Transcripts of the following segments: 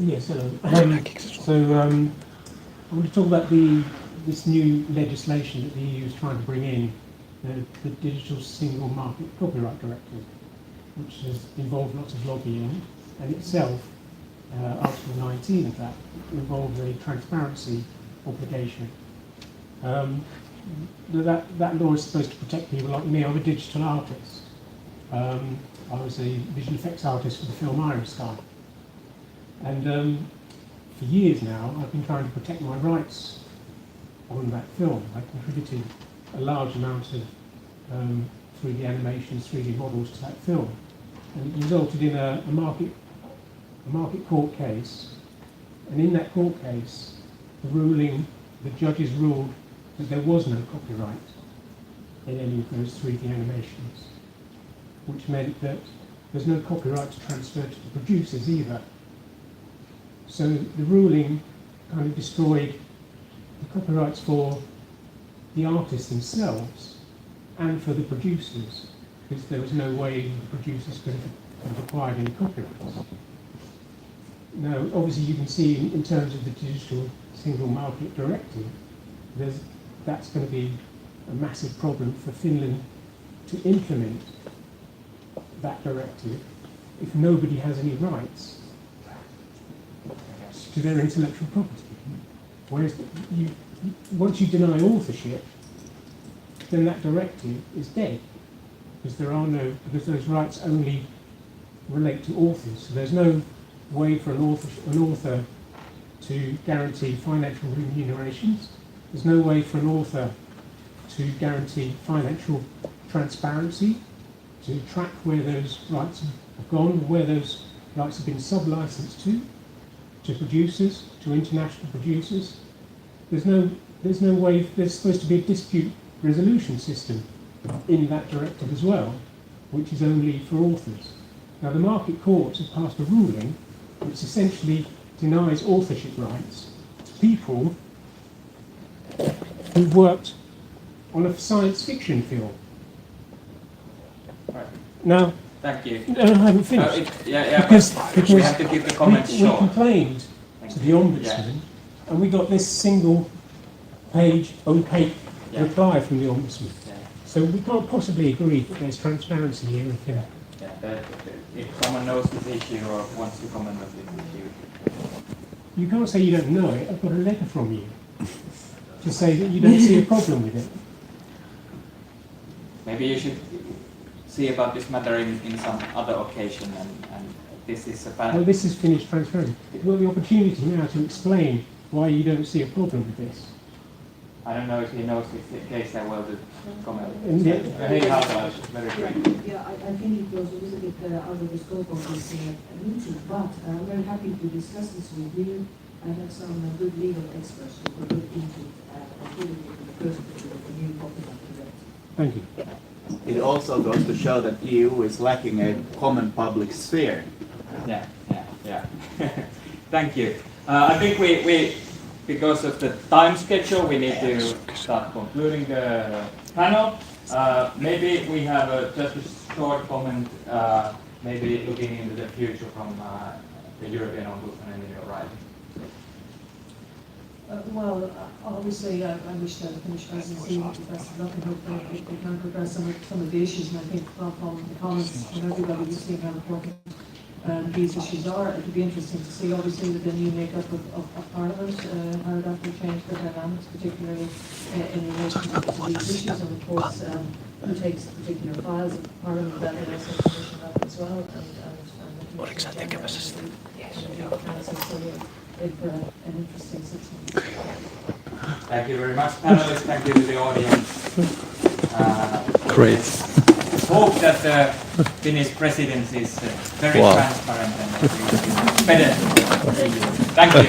Yes, hello. I want to talk about this new legislation that the EU is trying to bring in, the Digital Single Market Copyright Directive, which has involved lots of lobbying, and itself, Article 19 of that, involves a transparency obligation. That law is supposed to protect people like me. I'm a digital artist. I was a visual effects artist for the film IronSkyCase. And for years now, I've been trying to protect my rights on that film. I contributed a large amount of 3D animations, 3D models to that film. And it resulted in a market court case. And in that court case, the judges ruled that there was no copyright in any of those 3D animations, which meant that there's no copyright to transfer to the producers either. So the ruling kind of destroyed the copyrights for the artists themselves and for the producers, because there was no way the producers could have acquired any copyrights. Now, obviously you can see in terms of the Digital Single Market Directive, that's going to be a massive problem for Finland to implement that directive if nobody has any rights to their intellectual property. Whereas once you deny authorship, then that directive is dead, because those rights only relate to authors. So there's no way for an author to guarantee financial remunerations. There's no way for an author to guarantee financial transparency, to track where those rights have gone, where those rights have been sub-licensed to producers, to international producers. There's no way. There's supposed to be a dispute resolution system in that directive as well, which is only for authors. Now, the market courts have passed a ruling which essentially denies authorship rights to people who've worked on a science fiction film. Right. Now, thank you. No, I haven't finished. Because we have to keep the comments we short. complained to the Ombudsman, and we got this single-page opaque reply from the Ombudsman. Yeah. So we can't possibly agree that there's transparency here. If someone knows this issue or wants to comment on this issue. You can't say you don't know it. I've got a letter from you to say that you don't see a problem with it. Maybe you should see about this matter in some other occasion, and this is a bad... Well, this is Finnish transparency. Well, the opportunity now to explain why you don't see a problem with this. I don't know if he knows this case that well to comment. Heidi Hautala, very great. Yeah, I think it goes a little bit out of the scope of this meeting, but I'm very happy to discuss this with you. I have some good legal experts who will look into it including the first of the new copyright directive. Thank you. It also goes to show that EU is lacking a common public sphere. Yeah. Thank you. I think we because of the time schedule, we need to start concluding the panel. Maybe we have just a short comment, maybe looking into the future from the European Ombudsman and your right. Well, obviously, I wish that the Finnish presidency would be best of luck and hope that we can progress some of the issues. And I think from the comments from everybody, we've seen how important these issues are. It would be interesting to see, obviously, with the new makeup of Parliament, how that will change the dynamics, particularly in relation to these issues. And of course, who takes particular files of Parliament, that will also position that as well. For an interesting 6 months. Thank you very much, panelists. Thank you to the audience. Great. Hope that the Finnish presidency is very transparent and better. Thank you.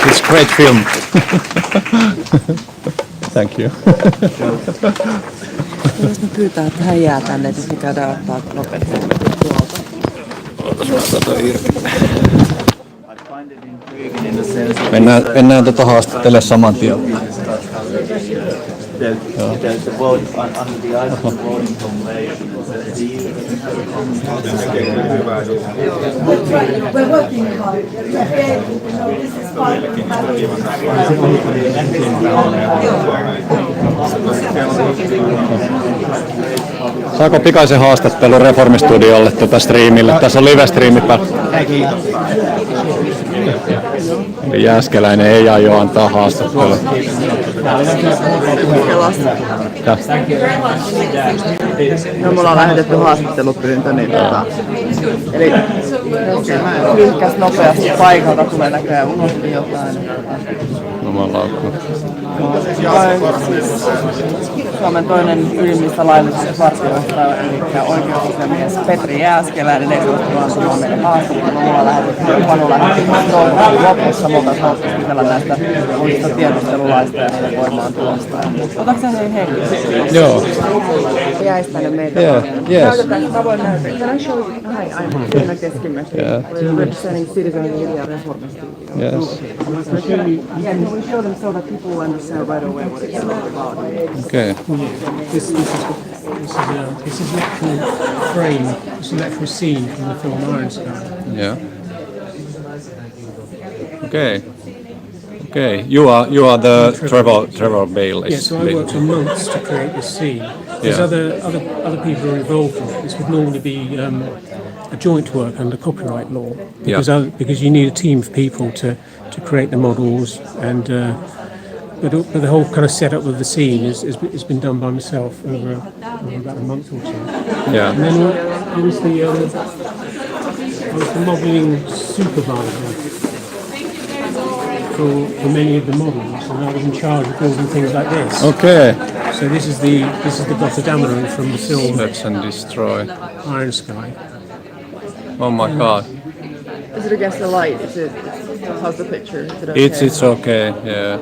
It's a great film. Thank you. Pyytää, että hän jää tänne, että me käydään ottaa nopeasti tuolta. Mennään haastattelemaan saman tien. the vote under the ISO voting convention. We're working hard. This is part of Saako pikaisen haastattelun Reformistudiolle striimille? Tässä on live-striimi päällä. Jääskeläinen ei aio antaa haastattelua. No, mulla on lähetetty haastattelupyyntö, niin eli lyhkäs nopeasti paikalta tulee näköjään unohti jotain. Jumalaukku. Suomen toinen ylimmistä laillisista partioista, eli oikeusasiamies Petri Jääskeläinen, ei suostunut antamaan meille haastattelua. Mulla on lähetetty Panu lopussa, mutta haluaisin kysellä näistä uusista tiedustelulaista ja niiden voimaan tulosta. Otatko sä hei? Joo. Jäisi tänne meitä. Yeah, yes. Näytetään, mä voin näyttää. Can I show you? Hi, I'm Tiina Keskimäki. We're representing Citizen Media Reformist. Yes. Yeah, can we show them so that people understand right away what it's about? Okay. This is an actual frame. This is an actual scene from the film IronSky. Yeah. Okay. Okay. You are the Trevor Bale. Yeah, so I worked for months to create this scene. There's other people who are involved in it. This would normally be a joint work under copyright law because you need a team of people to create the models and. But the whole kind of setup of the scene has been done by myself over about a month or two. Yeah. And then I was the modelling supervisor for many of the models, and I was in charge of building things like this. Okay. So this is the Gotterdammerung from the film Let's and destroy. IronSky. Oh my God. Is it against the light? How's the picture? Is it okay? It's okay. Yeah.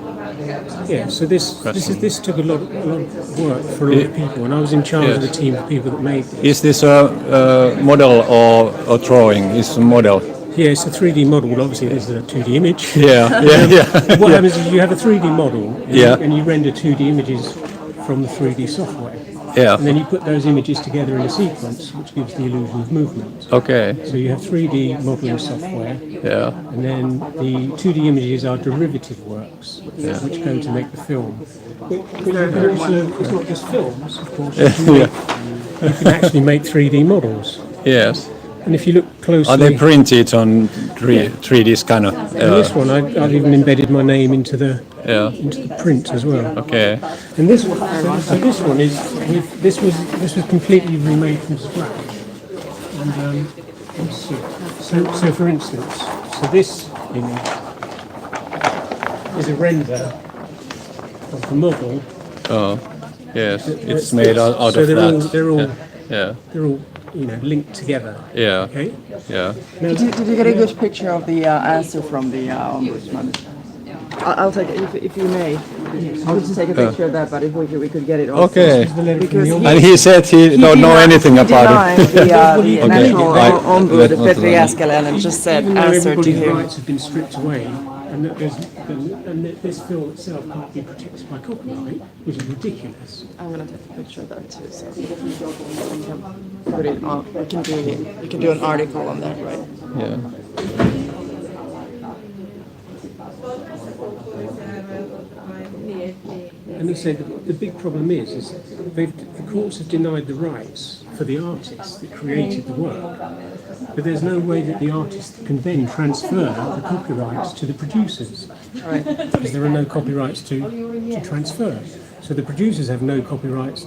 Yeah, so this took a lot of work for a lot of people, and I was in charge of the team of people that made this. Is this a model or a drawing? It's a model. Yeah, it's a 3D model. Well, obviously, this is a 2D image. Yeah. What happens is you have a 3D model, and you render 2D images from the 3D software. Yeah. And then you put those images together in a sequence, which gives the illusion of movement. Okay. So you have 3D modeling software, Yeah. and then the 2D images are derivative works, which go to make the film. But you can also, it's not just films, of course. You can actually make 3D models. Yes. And if you look closely, Are they printed on 3D scanner? in this one, I've even embedded my name into the print as well. Okay. And this one, so this one is this was completely remade from scratch. And let's see. So for instance, so this image is a render of the model. Oh. Yes. It's made out of so that. They're all linked together. Yeah. Okay. Yeah. Did you get a good picture of the answer from the ombudsman? I'll take it if you may. I'll just take a picture of that, but if we could get it also. Okay. Because And he said he don't know anything about it. The national ombud, let's not Petri learn. Jääskeläinen, just said Even though answer to everybody's him. rights have been stripped away, and that this film itself can't be protected by copyright, which is ridiculous. I'm gonna take a picture of that too, so we can put it on. You can do an article on that, right? Yeah. And they say the big problem is the courts have denied the rights for the artists that created the work, but there's no way that the artists can then transfer the copyrights to the producers, Right. because there are no copyrights to transfer. So the producers have no copyrights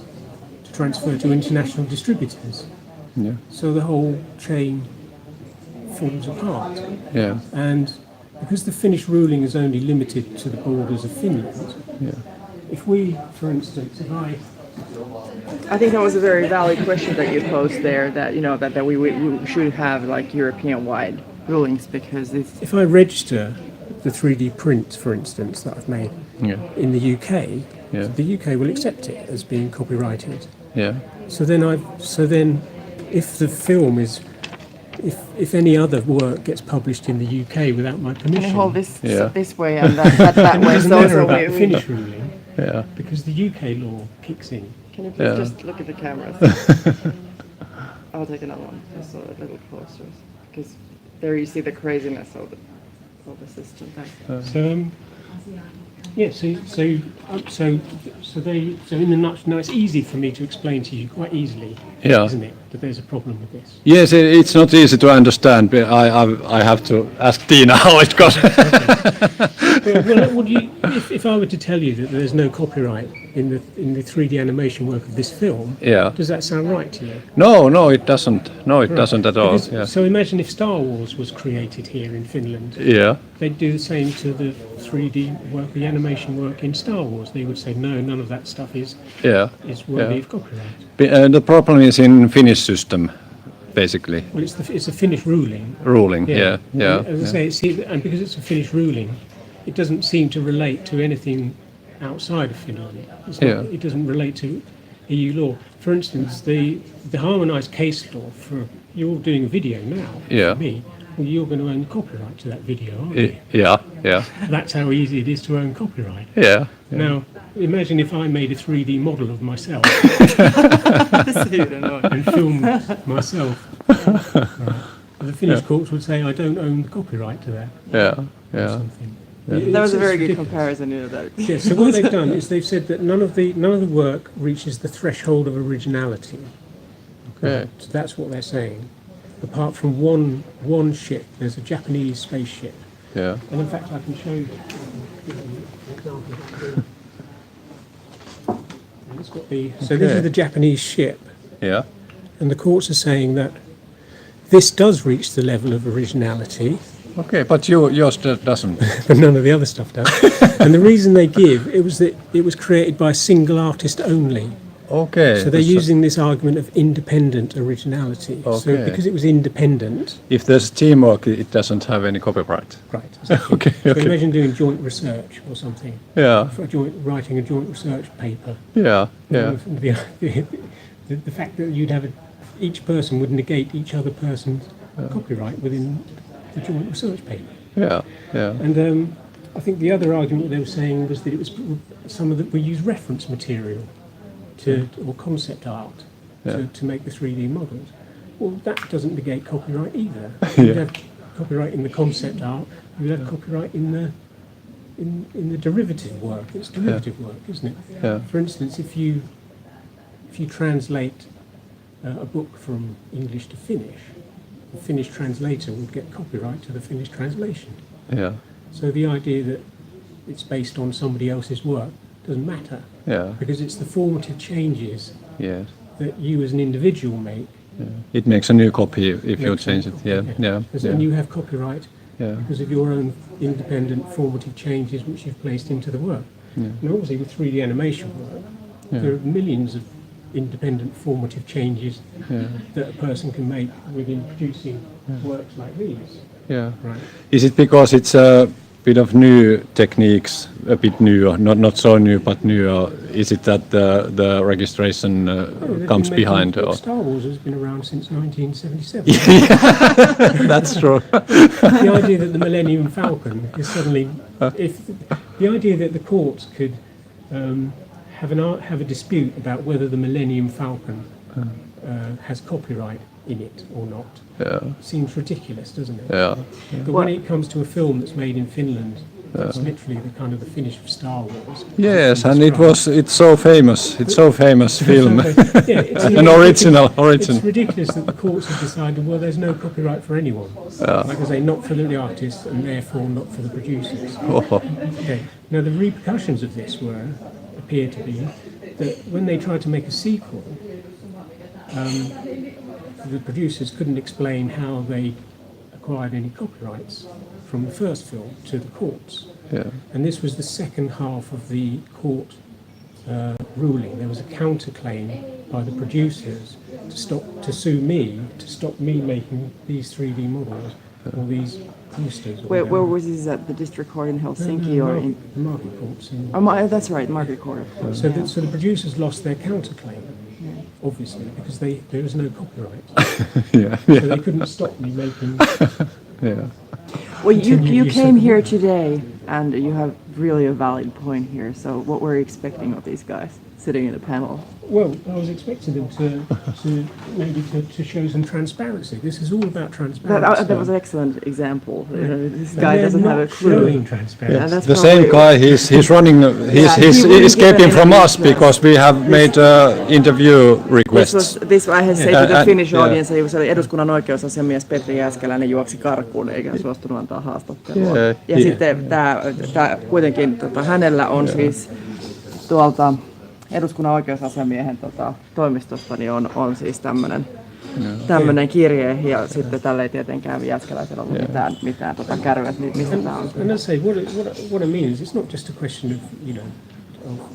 to transfer to international distributors. Yeah. So the whole chain falls apart. Yeah. And because the Finnish ruling is only limited to the borders of Finland, if we, for instance, I think that was a very valid question that you posed there. That that we should have like European-wide rulings because it's. if I register the 3D print, for instance, that I've made in the UK, the UK will accept it as being copyrighted. Yeah. So then, if the film is, if any other work gets published in the UK without my Can permission, you hold this Yeah. this way and that way? it doesn't matter about the Finnish ruling. Yeah. because the UK law kicks in. Can you please Yeah. just look at the cameras? I'll take another one, just a little closer, because there you see the craziness of the system. So, so in the nutshell, now it's easy for me to explain to you quite easily, Yeah. isn't it, that there's a problem with this? Yes, it's not easy to understand. But I have to ask Tina how it goes. Well, would you, if I were to tell you that there's no copyright in the 3D animation work of this film, Yeah. does that sound right to you? No, it doesn't. No, it doesn't at all. Because- Yeah. So imagine if Star Wars was created here in Finland. Yeah. They'd do the same to the 3D work, the animation work in Star Wars. They would say, no, none of that stuff is Yeah. worthy Yeah. of copyright. The problem is in Finnish system, basically. Well, it's a Finnish ruling. Ruling. Yeah. And as I say, and because it's a Finnish ruling, it doesn't seem to relate to anything outside of Finland. Yeah. It doesn't relate to EU law. For instance, the harmonised case law for you're doing a video now. Yeah. For me, well, you're going to own copyright to that video, aren't you? Yeah. That's how easy it is to own copyright. Yeah. Now, imagine if I made a 3D model of myself and filmed myself. Right. The Finnish courts would say I don't own the copyright to that. Yeah. Something. That was a very It's good ridiculous. comparison, you know that. Yeah, so what they've done is they've said that none of the work reaches the threshold of originality. Okay. So that's what they're saying. Apart from one ship, there's a Japanese spaceship. Yeah. And in fact, I can show you an example. And it's got so this is the Japanese ship, Yeah. and the courts are saying that this does reach the level of originality, Okay, but yours doesn't. but none of the other stuff does. And the reason they give it was that it was created by a single artist only. Okay. So they're using this argument of independent originality. So Okay. because it was independent, If there's teamwork, it doesn't have any copyright. right? Exactly. Okay. So Okay. imagine doing joint research or something, Yeah. for writing a joint research paper. Yeah. Yeah. The fact that you'd have each person would negate each other person's copyright within the joint research paper. Yeah. Yeah. And I think the other argument they were saying was that it was some of we use reference material or concept art to make the 3D models. Well, that doesn't negate copyright either. You'd have copyright in the concept art. You'd have copyright in the derivative work. It's derivative work, isn't it? Yeah. For instance, if you translate a book from English to Finnish, the Finnish translator would get copyright to the Finnish translation. Yeah. So the idea that it's based on somebody else's work doesn't matter, Yeah. because it's the formative changes Yes. that you as an individual make. It makes a new copy if you Makes change sense. it. Yeah. Yeah. And you have copyright Yeah. because of your own independent formative changes which you've placed into the work. Yeah. And obviously with 3D animation work, there are millions of independent formative changes that a person can make within producing works like these. Yeah. Right. Is it because it's a bit of new techniques, a bit new, not so new, but new? Is it that the registration They've comes been making- behind? Or? Star Wars has been around since 1977. That's true. The idea that the Millennium Falcon is suddenly, if the idea that the courts could have a dispute about whether the Millennium Falcon has copyright in it or not seems ridiculous, doesn't it? Yeah. But when it comes to a film that's made in Finland, it's literally the kind of the finish of Star Wars. Yes, and it's so famous. It's so famous film. Yeah, it's An original. It's ridiculous that the courts have decided, well, there's no copyright for anyone. Like I say, not for the artists and therefore not for the producers. Oh. Okay. Now the repercussions of this appear to be that when they tried to make a sequel, the producers couldn't explain how they acquired any copyrights from the first film to the courts. Yeah. And this was the second half of the court ruling. There was a counterclaim by the producers to sue me to stop me making these 3D models or these posters. or Where whatever. was this at? The district court in Helsinki No, or in? the market courts. That's right, market court. So the producers lost their counterclaim, obviously, because there was no copyright. Yeah. So they couldn't stop me making. Yeah. Well, you Continue came use here of- today And you have really a valid point here. So what were you expecting of these guys sitting in the panel? Well, I was expecting them to show some transparency. This is all about transparency. That was an excellent example. You know, this guy doesn't have a clue. Showing transparency. And that's The same guy, he's running, he's he escaping wouldn't from give us any because we have made interview requests. This I had said to the Finnish yeah. audience, että se oli eduskunnan oikeusasiamies Petri Jääskeläinen juoksi karkuun eikä suostunut antaa haastattelua. Yeah, Ja sitten tämä kuitenkin hänellä on siis tuolta eduskunnan oikeusasiamiehen toimistosta niin on siis tämmöinen kirje ja sitten tällä ei tietenkään Jääskeläisellä ollut mitään kärryä, että mistä tämä on. And I say, what I mean is, it's not just a question of, you know,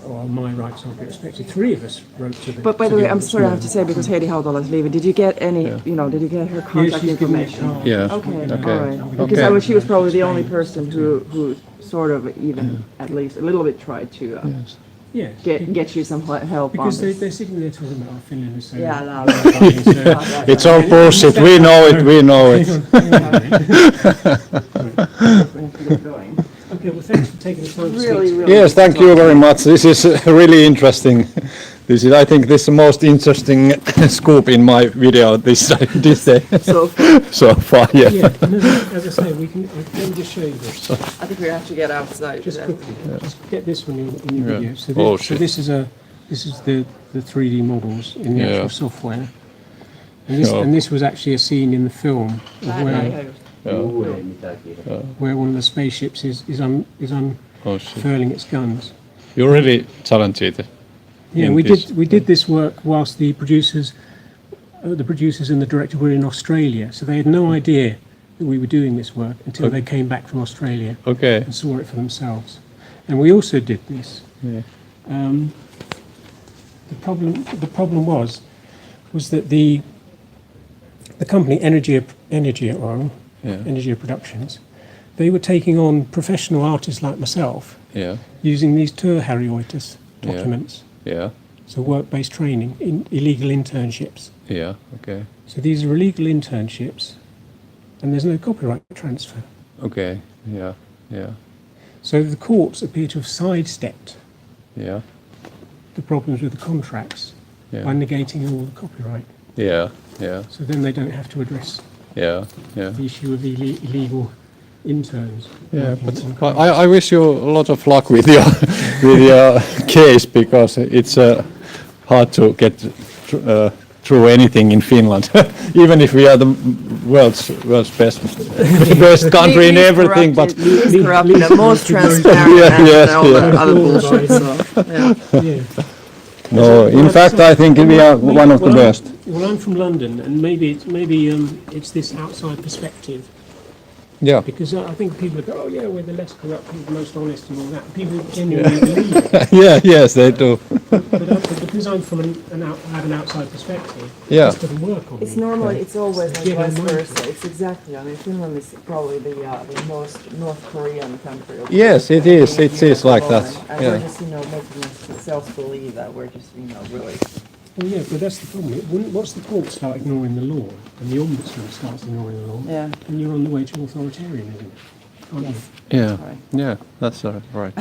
of my rights aren't respected. 3 of us wrote to the. But by the way, I'm sorry I have to say because Heidi Hautala is leaving. Did you get any? You know, did you get her contact she's given me a information? card. Yeah. Okay, Okay. all right. Because I mean, she was probably the only person who sort of even at least a little bit tried to Yeah. get you some help Because on this. they're sitting there talking about Finland is so. Yeah, no. It's all bullshit, we know it. Okay, well, thanks for taking the time to Really, speak. really. Yes, thank you very much. This is really interesting. I think this is the most interesting scoop in my video this day So so far. Yeah. Yeah, and as I say, I can just show you this. I think we have to get outside. Just quickly, just get this one in your Yeah. video. So Oh, this, shit. this is the 3D models in the Yeah. actual software. And this was actually a scene in the film of where one of the spaceships is Oh, shit. unfurling its guns. You're really talented. Yeah, in we this. did this work whilst the producers and the director were in Australia, so they had no idea that we were doing this work until they came back from Australia Okay. and saw it for themselves. And we also did this. Yeah. The problem was that the company Energia Productions, they were taking on professional artists like myself Yeah. using these Törharjoitus documents. Yeah. So work-based training, illegal internships. Yeah. Okay. So these are illegal internships, and there's no copyright transfer. Okay. Yeah. Yeah. So the courts appear to have sidestepped Yeah. the problems with the contracts Yeah. by negating all the copyright. Yeah. Yeah. So then they don't have to address Yeah. Yeah. the issue of illegal interns. Yeah, working but on contracts. I wish you a lot of luck with your case because it's hard to get through anything in Finland, even if we are the world's best country in everything. But least corrupted, the most transparent, Yes, and all yeah. the other bullshit. So, yeah. Yeah. no, in fact, I think we are one of the best. Well, I'm from London, and maybe it's this outside perspective. Yeah. Because I think people go, oh yeah, we're the less corrupt, we're the most honest and all that. People genuinely believe it. Yeah. Yes, they do. But because I'm from I have an outside perspective, Yeah. it just doesn't work on It's me. normally, it's always like Yeah, vice mine- versa. It's exactly, I mean, Finland is probably the most North Korean country. of- Yes, it is. It is like that. And Yeah. we're just, making ourselves believe that we're just, really. Well, yeah, but that's the problem. Once the courts start ignoring the law, and the ombudsman starts ignoring the law, Yeah. then you're on the way to authoritarianism, aren't you? Yeah. Right. Yeah. That's right.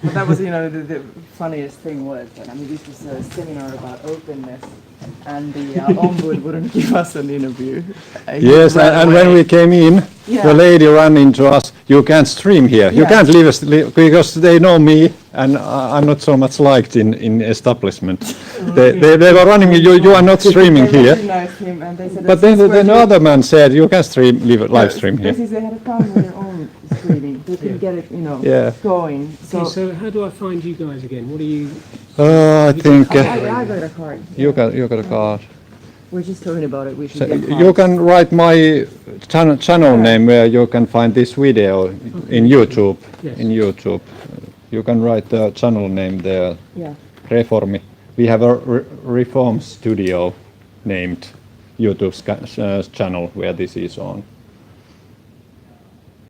But that was, the funniest thing was that, I mean, this was a seminar about openness, and the ombud wouldn't give us an interview. Yes, and when we came in, Yeah. the lady ran into us. You can't stream here. You Yeah. can't leave us because they know me, and I'm not so much liked in establishment. They were running. You are not streaming They here. recognized him, and they said, But then the other man said you can live stream here. Because they had a problem with their own streaming. They couldn't get it, Yeah. going. Okay, so how do I find you guys again? What are you? I think I got a card. you got a card. We're just talking about it. We should So get cards. you can write my channel name where you can find this video in YouTube. Yes. In YouTube, you can write the channel name there. Yeah. Reformi. We have a Reform Studio named YouTube channel where this is on.